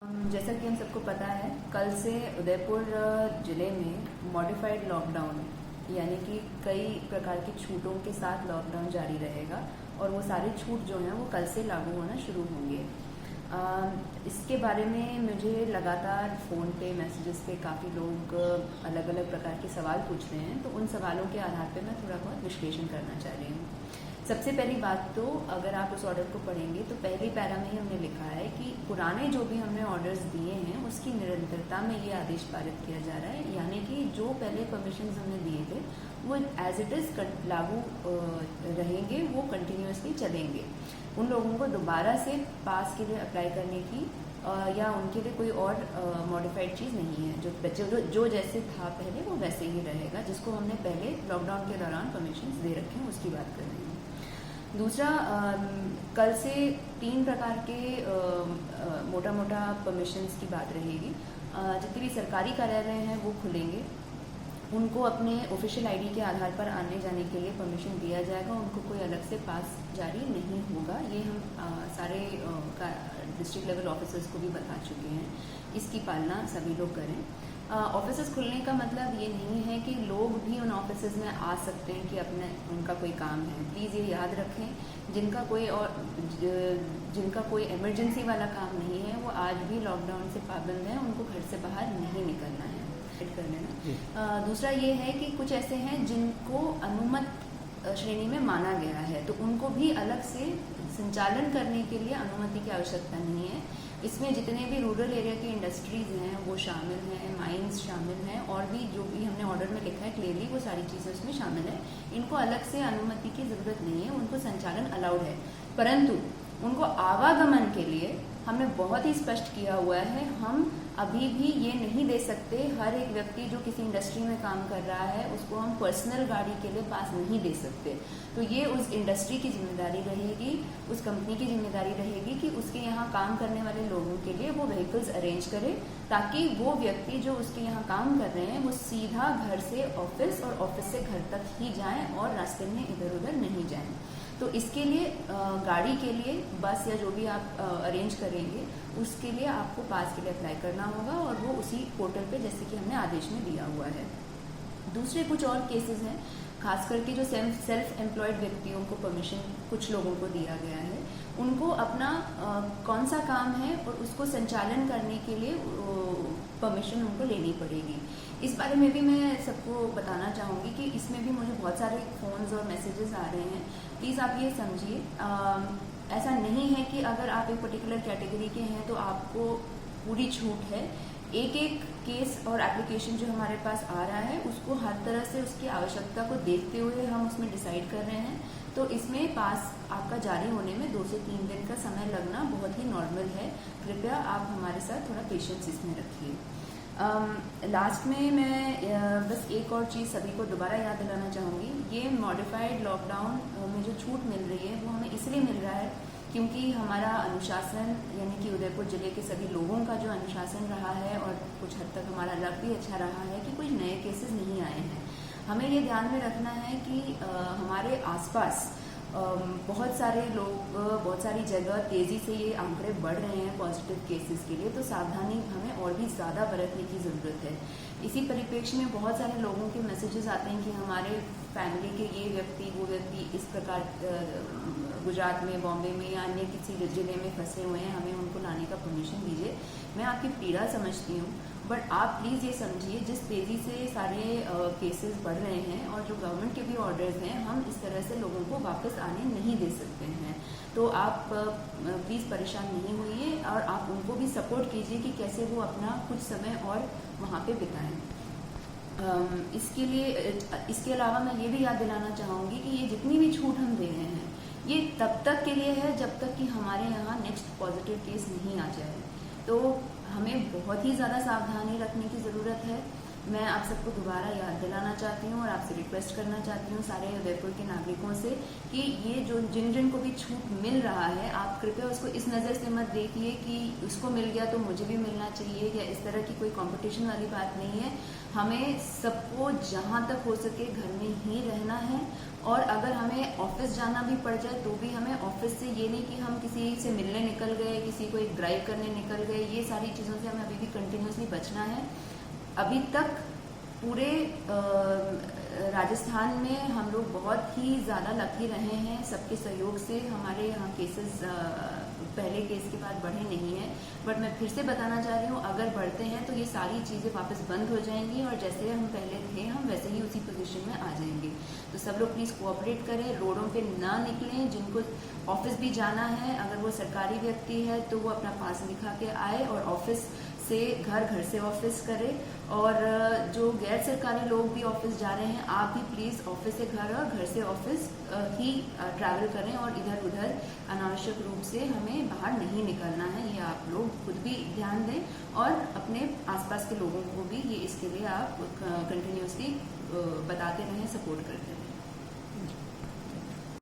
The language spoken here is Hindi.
जैसा कि हम सबको पता है, कल से उदयपुर ज़िले में मॉडिफाइड लॉकडाउन यानी कि कई प्रकार की छूटों के साथ लॉकडाउन जारी रहेगा और वो सारे छूट जो हैं वो कल से लागू होना शुरू होंगे। इसके बारे में मुझे लगातार फ़ोन पे मैसेजेस पे काफ़ी लोग अलग अलग प्रकार के सवाल पूछ रहे हैं, तो उन सवालों के आधार पे मैं थोड़ा बहुत विश्लेषण करना चाह रही हूँ। सबसे पहली बात तो अगर आप उस ऑर्डर को पढ़ेंगे तो पहली पैरा में ही हमने लिखा है कि पुराने जो भी हमने ऑर्डर्स दिए हैं उसकी निरंतरता में ये आदेश पारित किया जा रहा है, यानी कि जो पहले परमिशंस हमने दिए थे वो एज इट इज़ लागू रहेंगे, वो कंटिन्यूसली चलेंगे। उन लोगों को दोबारा से पास के लिए अप्लाई करने की या उनके लिए कोई और मॉडिफाइड चीज़ नहीं है। जो जैसे था पहले वो वैसे ही रहेगा, जिसको हमने पहले लॉकडाउन के दौरान परमिशंस दे रखे हैं उसकी बात कर रहे हैं। दूसरा, कल से 3 प्रकार के मोटा मोटा परमिशंस की बात रहेगी। जितने भी सरकारी कार्यालय हैं वो खुलेंगे, उनको अपने ऑफिशियल आईडी के आधार पर आने जाने के लिए परमिशन दिया जाएगा, उनको कोई अलग से पास जारी नहीं होगा। ये हम सारे डिस्ट्रिक्ट लेवल ऑफिसर्स को भी बता चुके हैं, इसकी पालना सभी लोग करें। ऑफिसेस खुलने का मतलब ये नहीं है कि लोग भी उन ऑफिसेस में आ सकते हैं कि उनका कोई काम है। प्लीज़ ये याद रखें, जिनका कोई इमरजेंसी वाला काम नहीं है वो आज भी लॉकडाउन से पाबंद हैं, उनको घर से बाहर नहीं निकलना है। कर लेना। दूसरा ये है कि कुछ ऐसे हैं जिनको अनुमत श्रेणी में माना गया है, तो उनको भी अलग से संचालन करने के लिए अनुमति की आवश्यकता नहीं है। इसमें जितने भी रूरल एरिया की इंडस्ट्रीज हैं वो शामिल हैं, माइंस शामिल हैं, और भी जो भी हमने ऑर्डर में लिखा है क्लियरली वो सारी चीज़ें उसमें शामिल है। इनको अलग से अनुमति की ज़रूरत नहीं है, उनको संचालन अलाउड है। परंतु उनको आवागमन के लिए हमने बहुत ही स्पष्ट किया हुआ है, हम अभी भी ये नहीं दे सकते हर एक व्यक्ति जो किसी इंडस्ट्री में काम कर रहा है उसको हम पर्सनल गाड़ी के लिए पास नहीं दे सकते। तो ये उस इंडस्ट्री की जिम्मेदारी रहेगी, उस कंपनी की जिम्मेदारी रहेगी कि उसके यहाँ काम करने वाले लोगों के लिए वो व्हीकल्स अरेंज करे, ताकि वो व्यक्ति जो उसके यहाँ काम कर रहे हैं वो सीधा घर से ऑफिस और ऑफिस से घर तक ही जाएं और रास्ते में इधर उधर नहीं जाएं। तो इसके लिए गाड़ी के लिए बस या जो भी आप अरेंज करेंगे उसके लिए आपको पास के लिए अप्लाई करना होगा, और वो उसी पोर्टल पे जैसे कि हमने आदेश में दिया हुआ है। दूसरे कुछ और केसेस हैं, खास करके जो सेल्फ एम्प्लॉयड व्यक्तियों को परमिशन कुछ लोगों को दिया गया है, उनको अपना कौन सा काम है और उसको संचालन करने के लिए परमिशन उनको लेनी पड़ेगी। इस बारे में भी मैं सबको बताना चाहूँगी कि इसमें भी मुझे बहुत सारे फ़ोन्स और मैसेजेस आ रहे हैं। प्लीज़ आप ये समझिए, ऐसा नहीं है कि अगर आप एक पर्टिकुलर कैटेगरी के हैं तो आपको पूरी छूट है। एक एक केस और एप्लीकेशन जो हमारे पास आ रहा है उसको हर तरह से उसकी आवश्यकता को देखते हुए हम उसमें डिसाइड कर रहे हैं। तो इसमें पास आपका जारी होने में 2 से 3 दिन का समय लगना बहुत ही नॉर्मल है। कृपया आप हमारे साथ थोड़ा पेशेंस इसमें रखिए। लास्ट में मैं बस एक और चीज़ सभी को दोबारा याद दिलाना चाहूँगी। ये मॉडिफाइड लॉकडाउन में जो छूट मिल रही है वो हमें इसलिए मिल रहा है क्योंकि हमारा अनुशासन, यानी कि उदयपुर ज़िले के सभी लोगों का जो अनुशासन रहा है और कुछ हद तक हमारा लक भी अच्छा रहा है कि कोई नए केसेस नहीं आए हैं। हमें ये ध्यान में रखना है कि हमारे आसपास बहुत सारे लोग, बहुत सारी जगह तेज़ी से ये आंकड़े बढ़ रहे हैं पॉजिटिव केसेस के लिए, तो सावधानी हमें और भी ज़्यादा बरतने की ज़रूरत है। इसी परिप्रेक्ष्य में बहुत सारे लोगों के मैसेजेस आते हैं कि हमारे फैमिली के ये व्यक्ति वो व्यक्ति इस प्रकार गुजरात में, बॉम्बे में या अन्य किसी ज़िले में फंसे हुए हैं, हमें उनको लाने का परमिशन दीजिए। मैं आपकी पीड़ा समझती हूँ, बट आप प्लीज़ ये समझिए जिस तेज़ी से सारे केसेस बढ़ रहे हैं और जो गवर्नमेंट के भी ऑर्डर्स हैं, हम इस तरह से लोगों को वापस आने नहीं दे सकते हैं। तो आप प्लीज़ परेशान नहीं होइए और आप उनको भी सपोर्ट कीजिए कि कैसे वो अपना कुछ समय और वहाँ पे बिताएं। इसके अलावा मैं ये भी याद दिलाना चाहूँगी कि ये जितनी भी छूट हम दे रहे हैं ये तब तक के लिए है जब तक कि हमारे यहाँ नेक्स्ट पॉजिटिव केस नहीं आ जाए। तो हमें बहुत ही ज़्यादा सावधानी रखने की ज़रूरत है। मैं आप सबको दोबारा याद दिलाना चाहती हूँ और आपसे रिक्वेस्ट करना चाहती हूँ सारे उदयपुर के नागरिकों से कि ये जो जिन को भी छूट मिल रहा है, आप कृपया उसको इस नज़र से मत देखिए कि उसको मिल गया तो मुझे भी मिलना चाहिए या इस तरह की कोई कंपटीशन वाली बात नहीं है। हमें सबको जहाँ तक हो सके घर में ही रहना है, और अगर हमें ऑफिस जाना भी पड़ जाए तो भी हमें ऑफिस से, ये नहीं कि हम किसी से मिलने निकल गए, किसी को एक ड्राइव करने निकल गए, ये सारी चीज़ों से हमें अभी भी कंटिन्यूसली बचना है। अभी तक पूरे राजस्थान में हम लोग बहुत ही ज़्यादा लकी रहे हैं, सबके सहयोग से हमारे यहाँ केसेस पहले केस के बाद बढ़े नहीं हैं। बट मैं फिर से बताना चाह रही हूँ, अगर बढ़ते हैं तो ये सारी चीज़ें वापस बंद हो जाएंगी और जैसे हम पहले थे हम वैसे ही उसी पोजीशन में आ जाएंगे। तो सब लोग प्लीज़ कोऑपरेट करें, रोडों पे ना निकलें। जिनको ऑफिस भी जाना है, अगर वो सरकारी व्यक्ति है तो वो अपना पास दिखा के आए और ऑफिस से घर, घर से ऑफिस करें। और जो गैर सरकारी लोग भी ऑफिस जा रहे हैं, आप भी प्लीज़ ऑफिस से घर और घर से ऑफिस ही ट्रैवल करें और इधर उधर अनावश्यक रूप से हमें बाहर नहीं निकलना है। ये आप लोग खुद भी ध्यान दें और अपने आसपास के लोगों को भी ये इसके लिए आप कंटिन्यूसली बताते रहें, सपोर्ट करते रहें।